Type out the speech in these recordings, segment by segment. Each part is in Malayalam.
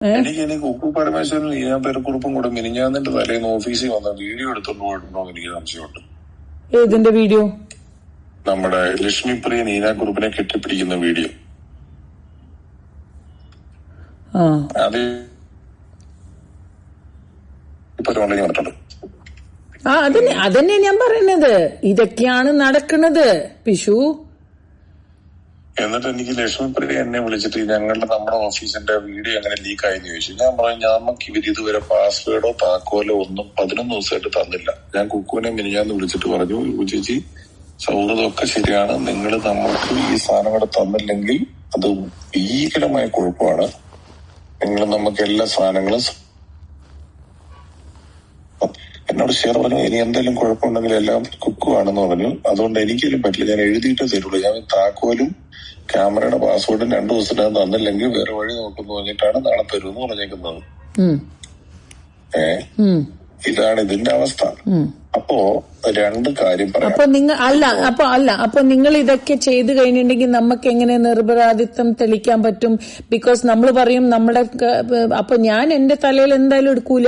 എനിക്ക് കുക്കു പരമേശ്വരൻ ഞാൻ പേരക്കുറിപ്പും കൂടെ മിനിഞ്ഞാന്നിന്റെ തലേന്ന് ഓഫീസിൽ വന്ന വീഡിയോ എടുത്തോണ്ട് പോയിട്ടുണ്ടോ എന്ന് എനിക്ക് സംശയമുണ്ട്. ഏതിന്റെ വീഡിയോ? നമ്മുടെ ലക്ഷ്മിപ്രിയ നീനാക്കുറുപ്പിനെ കെട്ടിപ്പിടിക്കുന്ന വീഡിയോ. അത് ഇപ്പൊ ഓൺലൈനിൽ വന്നിട്ടുണ്ട്. അതന്നെ ഞാൻ പറയുന്നത്. ഇതൊക്കെയാണ് നടക്കുന്നത് പിഷു. എന്നിട്ട് എനിക്ക് ലക്ഷ്മിപ്രിയ എന്നെ വിളിച്ചിട്ട് നമ്മുടെ ഓഫീസിന്റെ വീഡിയോ എങ്ങനെ ലീക്ക് ആയെന്ന് ചോദിച്ചു. ഞാൻ പറഞ്ഞു നമുക്ക് ഇവര് ഇതുവരെ പാസ്വേഡോ താക്കോലോ ഒന്നും 11 ദിവസമായിട്ട് തന്നില്ല. ഞാൻ കുക്കുവിനെ മിനിഞ്ഞാന്ന് വിളിച്ചിട്ട് പറഞ്ഞു, ചേച്ചി സൗഹൃദമൊക്കെ ശരിയാണ്, നിങ്ങൾ നമുക്ക് ഈ സാധനങ്ങൾ തന്നില്ലെങ്കിൽ അത് ഭീകരമായ കുഴപ്പമാണ്. നിങ്ങൾ നമുക്ക് എല്ലാ സാധനങ്ങളും എന്നോട് ഷെയർ പറഞ്ഞു. ഇനി എന്തെങ്കിലും കുഴപ്പമുണ്ടെങ്കിൽ എല്ലാം കുക്കുവാണെന്ന് പറഞ്ഞു. അതുകൊണ്ട് എനിക്കെങ്കിലും പറ്റില്ല, ഞാൻ എഴുതിയിട്ടേ തരുള്ളൂ. ഞാൻ താക്കോലും ക്യാമറയുടെ പാസ്വേഡും 2 ദിവസത്തിനകം തന്നില്ലെങ്കിൽ വേറെ വഴി നോക്കുന്നു പറഞ്ഞിട്ടാണ് നാളെ തരുമെന്ന് പറഞ്ഞേക്കുന്നത്. ഇതാണ് ഇതിന്റെ അവസ്ഥ. അപ്പോ 2 കാര്യം പറയാം. അപ്പൊ നിങ്ങൾ ഇതൊക്കെ ചെയ്തു കഴിഞ്ഞിട്ടുണ്ടെങ്കിൽ നമുക്ക് എങ്ങനെ നിരപരാധിത്വം തെളിയിക്കാൻ പറ്റും? ബിക്കോസ് നമ്മൾ പറയും നമ്മുടെ അപ്പൊ ഞാൻ എന്റെ തലയിൽ എന്തായാലും എടുക്കൂല.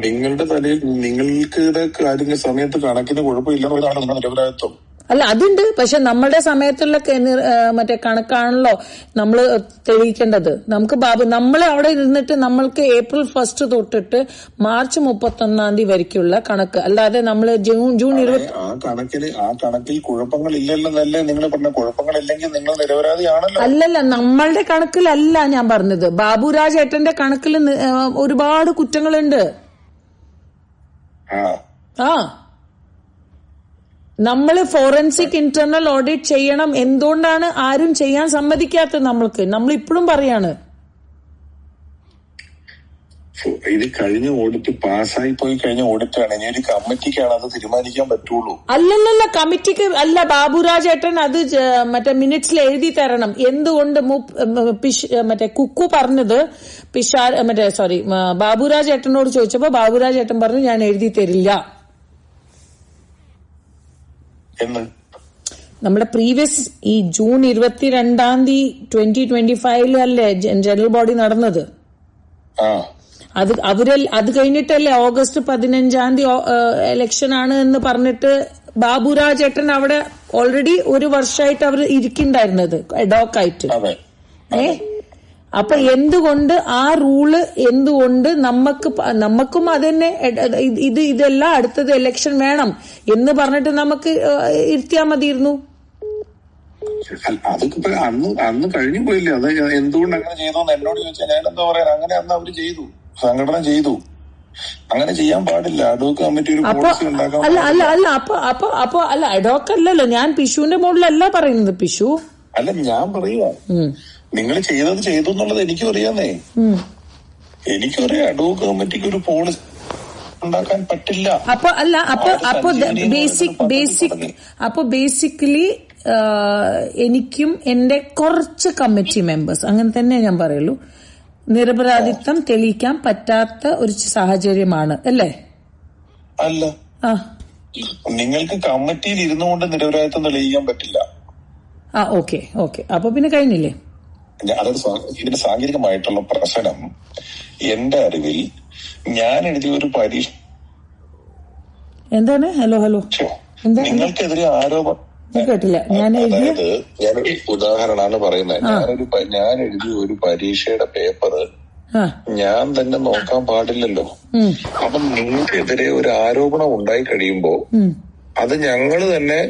നിങ്ങളുടെ തലയിൽ നിങ്ങൾക്ക് കാര്യങ്ങൾ സമയത്ത് കണക്കിന് കുഴപ്പമില്ലെന്നതാണ് നിങ്ങളുടെ നിരപരാധിത്വം. അല്ല, അതുണ്ട്. പക്ഷെ നമ്മുടെ സമയത്തുള്ള മറ്റേ കണക്കാണല്ലോ നമ്മൾ തെളിയിക്കേണ്ടത്. നമുക്ക് നമ്മൾ അവിടെ ഇരുന്നിട്ട് നമ്മൾക്ക് April 1 തൊട്ടിട്ട് March 31 വരയ്ക്കുള്ള കണക്ക്, അല്ലാതെ നമ്മള് ജൂൺ 20 ആ കണക്കിൽ കുഴപ്പങ്ങൾ ഇല്ലെന്നല്ലേ നിങ്ങൾ പറഞ്ഞ? കുഴപ്പങ്ങളില്ലെങ്കിൽ നിങ്ങൾ നിരപരാധിയാണല്ലോ. അല്ലല്ല, നമ്മളുടെ കണക്കിലല്ല ഞാൻ പറഞ്ഞത്. ബാബുരാജ് ഏട്ടന്റെ കണക്കിൽ ഒരുപാട് കുറ്റങ്ങളുണ്ട്. നമ്മള് ഫോറൻസിക് ഇന്റർണൽ ഓഡിറ്റ് ചെയ്യണം. എന്തുകൊണ്ടാണ് ആരും ചെയ്യാൻ സമ്മതിക്കാത്തത്? നമ്മൾ ഇപ്പോഴും പറയാണ് ഇത് കഴിഞ്ഞ ഓഡിറ്റ് പാസ്സായി പോയി കഴിഞ്ഞ ഓഡിറ്റാണ്. ഇനി ഒരു കമ്മിറ്റിക്കാണ് അത് തീരുമാനിക്കാൻ പറ്റുള്ളൂ. അല്ലല്ല, കമ്മിറ്റിക്ക് അല്ല. ബാബുരാജ് ഏട്ടൻ അത് മറ്റേ മിനിറ്റ്സിൽ എഴുതി തരണം. എന്തുകൊണ്ട് മറ്റേ കുക്കു പറഞ്ഞത് ബാബുരാജ് ഏട്ടനോട് ചോദിച്ചപ്പോ ബാബുരാജ് ഏട്ടൻ പറഞ്ഞു ഞാൻ എഴുതി തരില്ല. നമ്മുടെ പ്രീവിയസ് ഈ ജൂൺ 22 2025 അല്ലേ ജനറൽ ബോഡി നടന്നത്? അത് കഴിഞ്ഞിട്ടല്ലേ August 15 ഇലക്ഷൻ ആണ് എന്ന് പറഞ്ഞിട്ട് ബാബുരാജ് ഏട്ടൻ അവിടെ ഓൾറെഡി 1 വർഷമായിട്ട് അവർ ഇരിക്കുന്നുണ്ടായിരുന്നത് ഡോക്കായിട്ട്. അപ്പൊ എന്തുകൊണ്ട് ആ റൂള് എന്തുകൊണ്ട് നമുക്കും അതന്നെ ഇതെല്ലാം അടുത്തത് ഇലക്ഷൻ വേണം എന്ന് പറഞ്ഞിട്ട് നമുക്ക് ഇരുത്തിയാ മതിയിരുന്നു. അതൊക്കെ അന്ന് കഴിഞ്ഞു പോയില്ലേ? അത് എന്തുകൊണ്ട് അങ്ങനെ ചെയ്തോന്ന് എന്നോട് ചോദിച്ചാൽ ഞാൻ എന്താ പറയാ? അങ്ങനെ അന്ന് അവര് ചെയ്തു, സംഘടന ചെയ്തു. അങ്ങനെ ചെയ്യാൻ പാടില്ല. അഡ്വോക്ക് കമ്മിറ്റി ഒരു പോളിസി ഉണ്ടാക്കാൻ. അല്ല അഡ്വോക്ക് അല്ലല്ലോ, ഞാൻ പിഷുവിന്റെ മോഡിലല്ല പറയുന്നത്. പിഷു അല്ല, ഞാൻ പറയുക നിങ്ങൾ ചെയ്തു എന്നുള്ളത് എനിക്കും അറിയാന്നേ. എനിക്കറിയാം അഡ്വോക്ക് കമ്മിറ്റിക്ക് ഒരു പോളിസി ഉണ്ടാക്കാൻ പറ്റില്ല. അപ്പൊ ബേസിക്കലി എനിക്കും എന്റെ കുറച്ച് കമ്മിറ്റി മെമ്പേഴ്സ് അങ്ങനെ തന്നെ ഞാൻ പറയുള്ളൂ, നിരപരാധിത്വം തെളിയിക്കാൻ പറ്റാത്ത ഒരു സാഹചര്യമാണ് അല്ലേ? അല്ല, നിങ്ങൾക്ക് കമ്മിറ്റിയിൽ ഇരുന്നുകൊണ്ട് നിരപരാധിത്വം തെളിയിക്കാൻ പറ്റില്ല. ഓക്കെ. അപ്പൊ പിന്നെ കഴിഞ്ഞില്ലേ? അതായത് ഇതിന്റെ സാങ്കേതികമായിട്ടുള്ള പ്രശ്നം എന്റെ അറിവിൽ ഞാൻ എഴുതിയ ഒരു പരീക്ഷ എന്താണ്? ഹലോ നിങ്ങൾക്കെതിരെ ആരോപണം കേട്ടില്ല. അതായത് ഞാനൊരു ഉദാഹരണമാണ് പറയുന്നത്. ഞാൻ എഴുതിയ ഒരു പരീക്ഷയുടെ പേപ്പർ ഞാൻ തന്നെ നോക്കാൻ പാടില്ലല്ലോ. അപ്പം നിങ്ങൾക്കെതിരെ ഒരു ആരോപണം ഉണ്ടായി കഴിയുമ്പോ അത് ഞങ്ങള് തന്നെ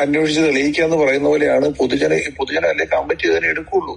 അന്വേഷിച്ച് തെളിയിക്കാന്ന് പറയുന്ന പോലെയാണ്. പൊതുജന അല്ലെ കമ്മിറ്റി തന്നെ എടുക്കുള്ളൂ.